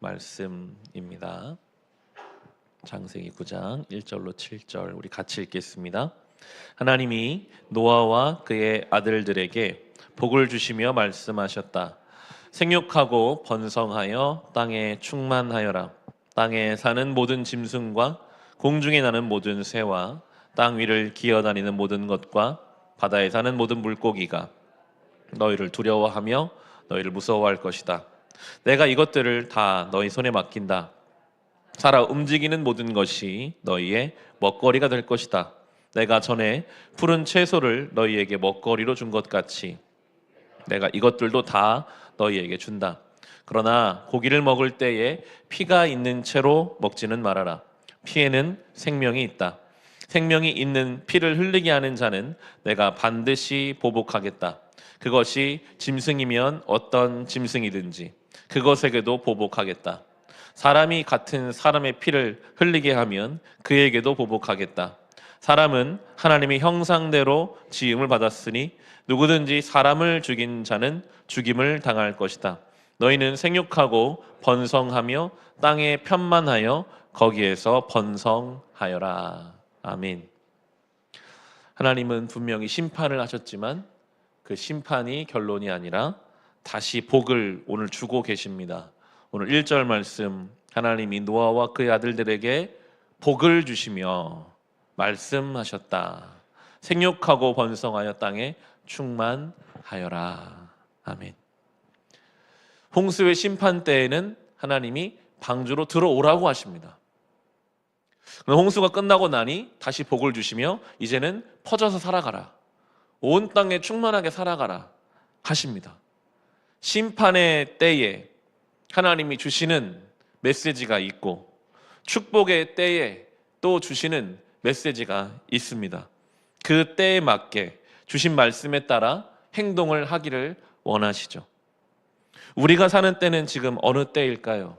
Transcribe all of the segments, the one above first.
말씀입니다. 창세기 9장 1절로 7절 우리 같이 읽겠습니다. 하나님이 노아와 그의 아들들에게 복을 주시며 말씀하셨다. 생육하고 번성하여 땅에 충만하여라. 땅에 사는 모든 짐승과 공중에 나는 모든 새와 땅 위를 기어다니는 모든 것과 바다에 사는 모든 물고기가 너희를 두려워하며 너희를 무서워할 것이다. 내가 이것들을 다 너희 손에 맡긴다. 살아 움직이는 모든 것이 너희의 먹거리가 될 것이다. 내가 전에 푸른 채소를 너희에게 먹거리로 준 것 같이 내가 이것들도 다 너희에게 준다. 그러나 고기를 먹을 때에 피가 있는 채로 먹지는 말아라. 피에는 생명이 있다. 생명이 있는 피를 흘리게 하는 자는 내가 반드시 보복하겠다. 그것이 짐승이면 어떤 짐승이든지 그것에게도 보복하겠다. 사람이 같은 사람의 피를 흘리게 하면 그에게도 보복하겠다. 사람은 하나님의 형상대로 지음을 받았으니 누구든지 사람을 죽인 자는 죽임을 당할 것이다. 너희는 생육하고 번성하며 땅에 편만하여 거기에서 번성하여라. 아멘. 하나님은 분명히 심판을 하셨지만 그 심판이 결론이 아니라 다시 복을 오늘 주고 계십니다. 오늘 1절 말씀, 하나님이 노아와 그의 아들들에게 복을 주시며 말씀하셨다. 생육하고 번성하여 땅에 충만하여라. 아멘. 홍수의 심판 때에는 하나님이 방주로 들어오라고 하십니다. 홍수가 끝나고 나니 다시 복을 주시며 이제는 퍼져서 살아가라. 온 땅에 충만하게 살아가라 하십니다. 심판의 때에 하나님이 주시는 메시지가 있고 축복의 때에 또 주시는 메시지가 있습니다. 그 때에 맞게 주신 말씀에 따라 행동을 하기를 원하시죠. 우리가 사는 때는 지금 어느 때일까요?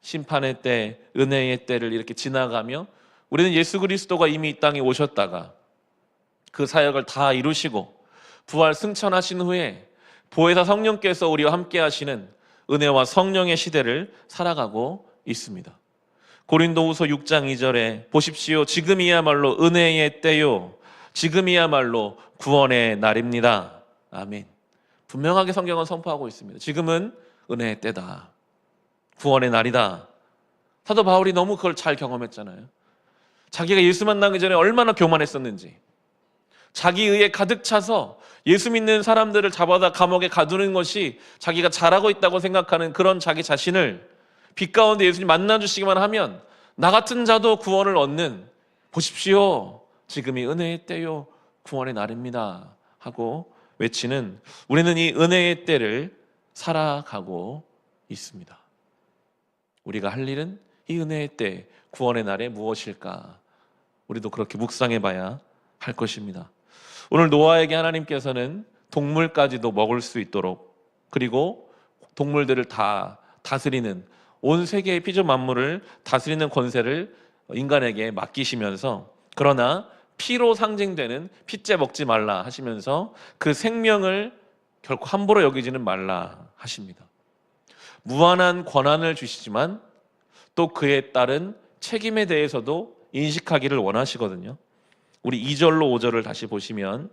심판의 때, 은혜의 때를 이렇게 지나가며 우리는 예수 그리스도가 이미 이 땅에 오셨다가 그 사역을 다 이루시고 부활 승천하신 후에 보혜사 성령께서 우리와 함께 하시는 은혜와 성령의 시대를 살아가고 있습니다. 고린도후서 6장 2절에 보십시오. 지금이야말로 은혜의 때요. 지금이야말로 구원의 날입니다. 아멘. 분명하게 성경은 선포하고 있습니다. 지금은 은혜의 때다. 구원의 날이다. 사도 바울이 너무 그걸 잘 경험했잖아요. 자기가 예수 만나기 전에 얼마나 교만했었는지, 자기 의에 가득 차서 예수 믿는 사람들을 잡아다 감옥에 가두는 것이 자기가 잘하고 있다고 생각하는 그런 자기 자신을 빛 가운데 예수님 만나주시기만 하면 나 같은 자도 구원을 얻는, 보십시오. 지금이 은혜의 때요. 구원의 날입니다. 하고 외치는, 우리는 이 은혜의 때를 살아가고 있습니다. 우리가 할 일은 이 은혜의 때, 구원의 날에 무엇일까? 우리도 그렇게 묵상해 봐야 할 것입니다. 오늘 노아에게 하나님께서는 동물까지도 먹을 수 있도록, 그리고 동물들을 다 다스리는, 온 세계의 피조 만물을 다스리는 권세를 인간에게 맡기시면서, 그러나 피로 상징되는 피째 먹지 말라 하시면서 그 생명을 결코 함부로 여기지는 말라 하십니다. 무한한 권한을 주시지만 또 그에 따른 책임에 대해서도 인식하기를 원하시거든요. 우리 2절로 5절을 다시 보시면,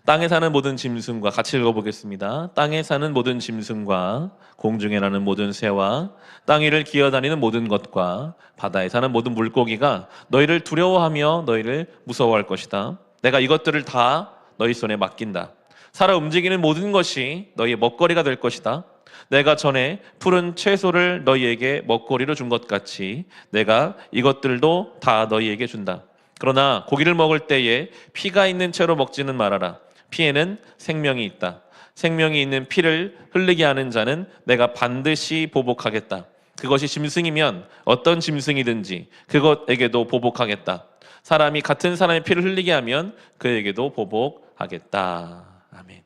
땅에 사는 모든 짐승과, 같이 읽어보겠습니다. 땅에 사는 모든 짐승과 공중에 나는 모든 새와 땅 위를 기어다니는 모든 것과 바다에 사는 모든 물고기가 너희를 두려워하며 너희를 무서워할 것이다. 내가 이것들을 다 너희 손에 맡긴다. 살아 움직이는 모든 것이 너희의 먹거리가 될 것이다. 내가 전에 푸른 채소를 너희에게 먹거리로 준 것 같이 내가 이것들도 다 너희에게 준다. 그러나 고기를 먹을 때에 피가 있는 채로 먹지는 말아라. 피에는 생명이 있다. 생명이 있는 피를 흘리게 하는 자는 내가 반드시 보복하겠다. 그것이 짐승이면 어떤 짐승이든지 그것에게도 보복하겠다. 사람이 같은 사람의 피를 흘리게 하면 그에게도 보복하겠다. 아멘.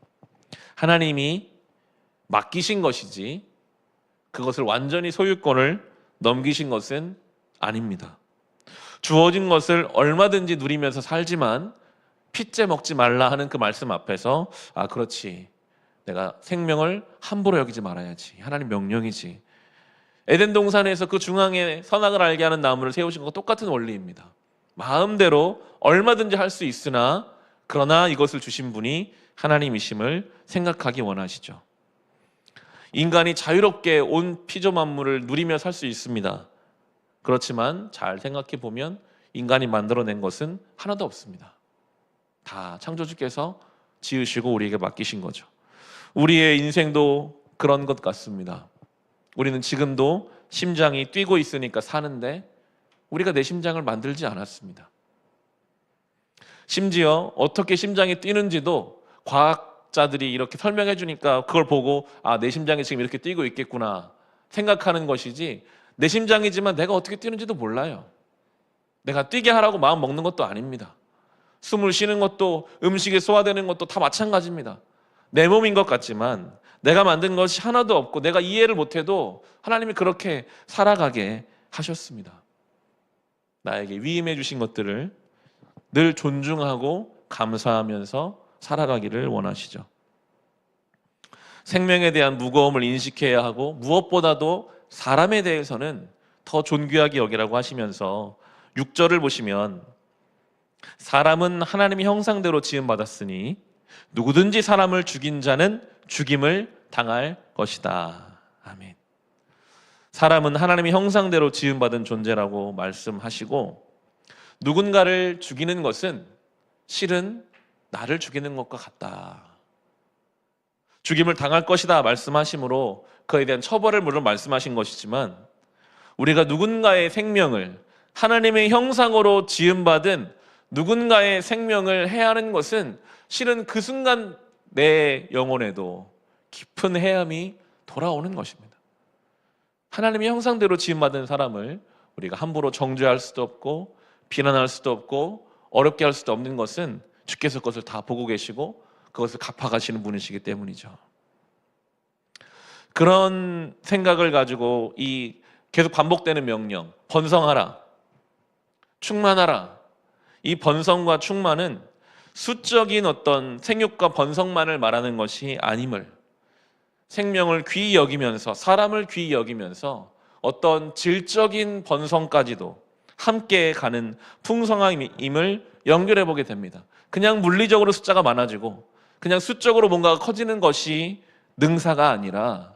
하나님이 맡기신 것이지 그것을 완전히 소유권을 넘기신 것은 아닙니다. 주어진 것을 얼마든지 누리면서 살지만 피째 먹지 말라 하는 그 말씀 앞에서, 아 그렇지, 내가 생명을 함부로 여기지 말아야지. 하나님 명령이지. 에덴 동산에서 그 중앙에 선악을 알게 하는 나무를 세우신 것과 똑같은 원리입니다. 마음대로 얼마든지 할 수 있으나 그러나 이것을 주신 분이 하나님이심을 생각하기 원하시죠. 인간이 자유롭게 온 피조 만물을 누리며 살 수 있습니다. 그렇지만 잘 생각해 보면 인간이 만들어낸 것은 하나도 없습니다. 다 창조주께서 지으시고 우리에게 맡기신 거죠. 우리의 인생도 그런 것 같습니다. 우리는 지금도 심장이 뛰고 있으니까 사는데 우리가 내 심장을 만들지 않았습니다. 심지어 어떻게 심장이 뛰는지도 과학자들이 이렇게 설명해 주니까 그걸 보고 내 심장이 지금 이렇게 뛰고 있겠구나 생각하는 것이지, 내 심장이지만 내가 어떻게 뛰는지도 몰라요. 내가 뛰게 하라고 마음 먹는 것도 아닙니다. 숨을 쉬는 것도 음식에 소화되는 것도 다 마찬가지입니다. 내 몸인 것 같지만 내가 만든 것이 하나도 없고 내가 이해를 못해도 하나님이 그렇게 살아가게 하셨습니다. 나에게 위임해 주신 것들을 늘 존중하고 감사하면서 살아가기를 원하시죠. 생명에 대한 무거움을 인식해야 하고 무엇보다도 사람에 대해서는 더 존귀하게 여기라고 하시면서 6절을 보시면 사람은 하나님의 형상대로 지음받았으니 누구든지 사람을 죽인 자는 죽임을 당할 것이다. 아멘. 사람은 하나님의 형상대로 지음받은 존재라고 말씀하시고, 누군가를 죽이는 것은 실은 나를 죽이는 것과 같다. 죽임을 당할 것이다 말씀하심으로 그에 대한 처벌을 물론 말씀하신 것이지만, 우리가 누군가의 생명을, 하나님의 형상으로 지음받은 누군가의 생명을 해하는 것은 실은 그 순간 내 영혼에도 깊은 해함이 돌아오는 것입니다. 하나님의 형상대로 지음받은 사람을 우리가 함부로 정죄할 수도 없고 비난할 수도 없고 어렵게 할 수도 없는 것은 주께서 그것을 다 보고 계시고 그것을 갚아가시는 분이시기 때문이죠. 그런 생각을 가지고 이 계속 반복되는 명령, 번성하라, 충만하라, 이 번성과 충만은 수적인 어떤 생육과 번성만을 말하는 것이 아님을, 생명을 귀히 여기면서, 사람을 귀히 여기면서 어떤 질적인 번성까지도 함께 가는 풍성함임을 연결해 보게 됩니다. 그냥 물리적으로 숫자가 많아지고 그냥 수적으로 뭔가가 커지는 것이 능사가 아니라,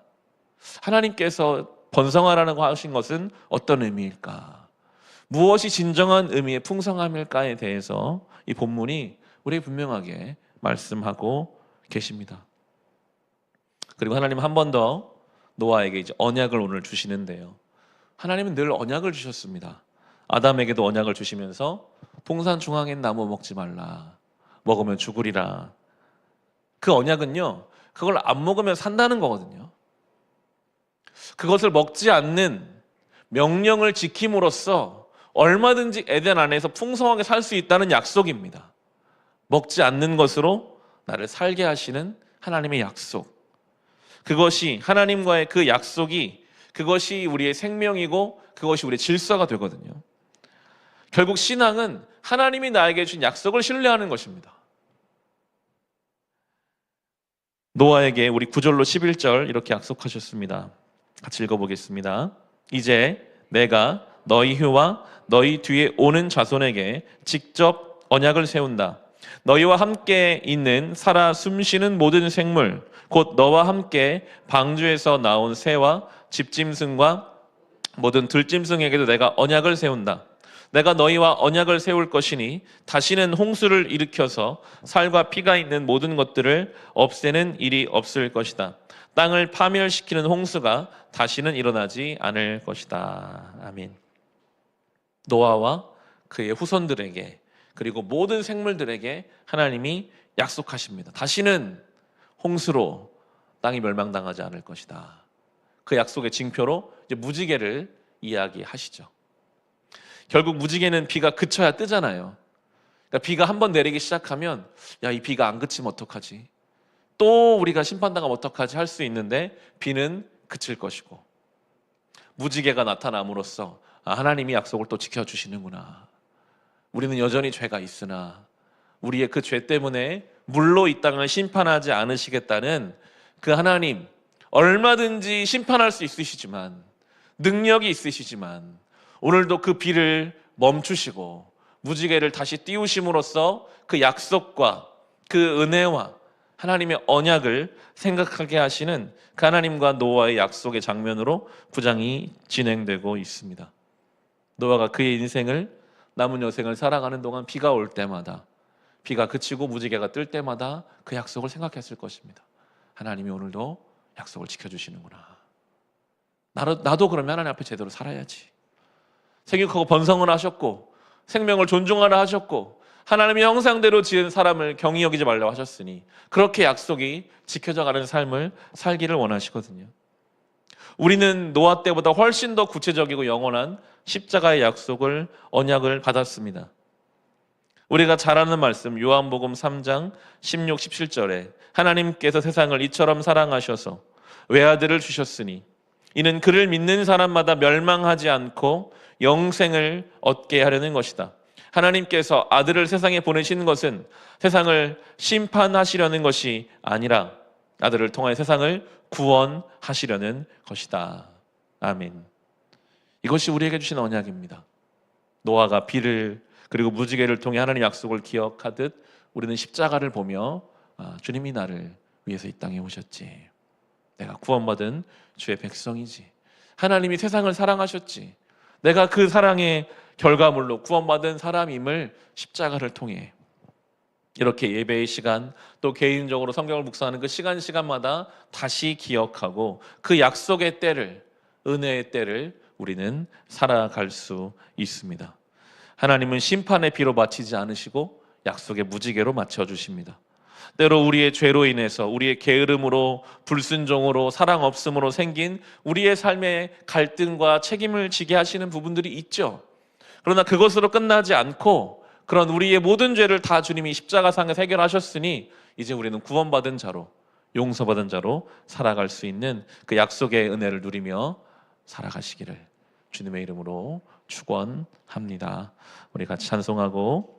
하나님께서 번성하라고 하신 것은 어떤 의미일까? 무엇이 진정한 의미의 풍성함일까에 대해서 이 본문이 우리에게 분명하게 말씀하고 계십니다. 그리고 하나님 한 번 더 노아에게 이제 언약을 오늘 주시는데요. 하나님은 늘 언약을 주셨습니다. 아담에게도 언약을 주시면서 동산 중앙엔 나무 먹지 말라, 먹으면 죽으리라. 그 언약은요, 그걸 안 먹으면 산다는 거거든요. 그것을 먹지 않는 명령을 지킴으로써 얼마든지 에덴 안에서 풍성하게 살 수 있다는 약속입니다. 먹지 않는 것으로 나를 살게 하시는 하나님의 약속. 그것이 하나님과의 그 약속이, 그것이 우리의 생명이고 그것이 우리의 질서가 되거든요. 결국 신앙은 하나님이 나에게 준 약속을 신뢰하는 것입니다. 노아에게 우리 9절로 11절 이렇게 약속하셨습니다. 같이 읽어보겠습니다. 이제 내가 너희 후와 너희 뒤에 오는 자손에게 직접 언약을 세운다. 너희와 함께 있는 살아 숨쉬는 모든 생물, 곧 너와 함께 방주에서 나온 새와 집짐승과 모든 들짐승에게도 내가 언약을 세운다. 내가 너희와 언약을 세울 것이니 다시는 홍수를 일으켜서 살과 피가 있는 모든 것들을 없애는 일이 없을 것이다. 땅을 파멸시키는 홍수가 다시는 일어나지 않을 것이다. 아멘. 노아와 그의 후손들에게, 그리고 모든 생물들에게 하나님이 약속하십니다. 다시는 홍수로 땅이 멸망당하지 않을 것이다. 그 약속의 징표로 이제 무지개를 이야기하시죠. 결국 무지개는 비가 그쳐야 뜨잖아요. 그러니까 비가 한번 내리기 시작하면 이 비가 안 그치면 어떡하지? 또 우리가 심판당하면 어떡하지? 할 수 있는데 비는 그칠 것이고, 무지개가 나타남으로써 하나님이 약속을 또 지켜주시는구나. 우리는 여전히 죄가 있으나 우리의 그 죄 때문에 물로 이 땅을 심판하지 않으시겠다는 그 하나님 얼마든지 심판할 수 있으시지만, 능력이 있으시지만 오늘도 그 비를 멈추시고 무지개를 다시 띄우심으로써 그 약속과 그 은혜와 하나님의 언약을 생각하게 하시는 그 하나님과 노아의 약속의 장면으로 9장이 진행되고 있습니다. 노아가 그의 인생을, 남은 여생을 살아가는 동안 비가 올 때마다, 비가 그치고 무지개가 뜰 때마다 그 약속을 생각했을 것입니다. 하나님이 오늘도 약속을 지켜주시는구나. 나도 그러면 하나님 앞에 제대로 살아야지. 생육하고 번성을 하셨고 생명을 존중하라 하셨고 하나님의 형상대로 지은 사람을 경히 여기지 말라고 하셨으니 그렇게 약속이 지켜져 가는 삶을 살기를 원하시거든요. 우리는 노아 때보다 훨씬 더 구체적이고 영원한 십자가의 약속을, 언약을 받았습니다. 우리가 잘 아는 말씀 요한복음 3장 16, 17절에 하나님께서 세상을 이처럼 사랑하셔서 외아들을 주셨으니 이는 그를 믿는 사람마다 멸망하지 않고 영생을 얻게 하려는 것이다. 하나님께서 아들을 세상에 보내신 것은 세상을 심판하시려는 것이 아니라 아들을 통하여 세상을 구원하시려는 것이다. 아멘. 이것이 우리에게 주신 언약입니다. 노아가 비를 그리고 무지개를 통해 하나님 약속을 기억하듯 우리는 십자가를 보며 주님이 나를 위해서 이 땅에 오셨지. 내가 구원받은 주의 백성이지. 하나님이 세상을 사랑하셨지. 내가 그 사랑의 결과물로 구원받은 사람임을 십자가를 통해 이렇게 예배의 시간, 또 개인적으로 성경을 묵상하는 그 시간마다 다시 기억하고 그 약속의 때를, 은혜의 때를 우리는 살아갈 수 있습니다. 하나님은 심판의 비로 마치지 않으시고 약속의 무지개로 맞춰주십니다. 때로 우리의 죄로 인해서, 우리의 게으름으로, 불순종으로, 사랑 없음으로 생긴 우리의 삶의 갈등과 책임을 지게 하시는 부분들이 있죠. 그러나 그것으로 끝나지 않고 그런 우리의 모든 죄를 다 주님이 십자가상에서 해결하셨으니 이제 우리는 구원받은 자로, 용서받은 자로 살아갈 수 있는 그 약속의 은혜를 누리며 살아가시기를 주님의 이름으로 축원합니다. 우리 같이 찬송하고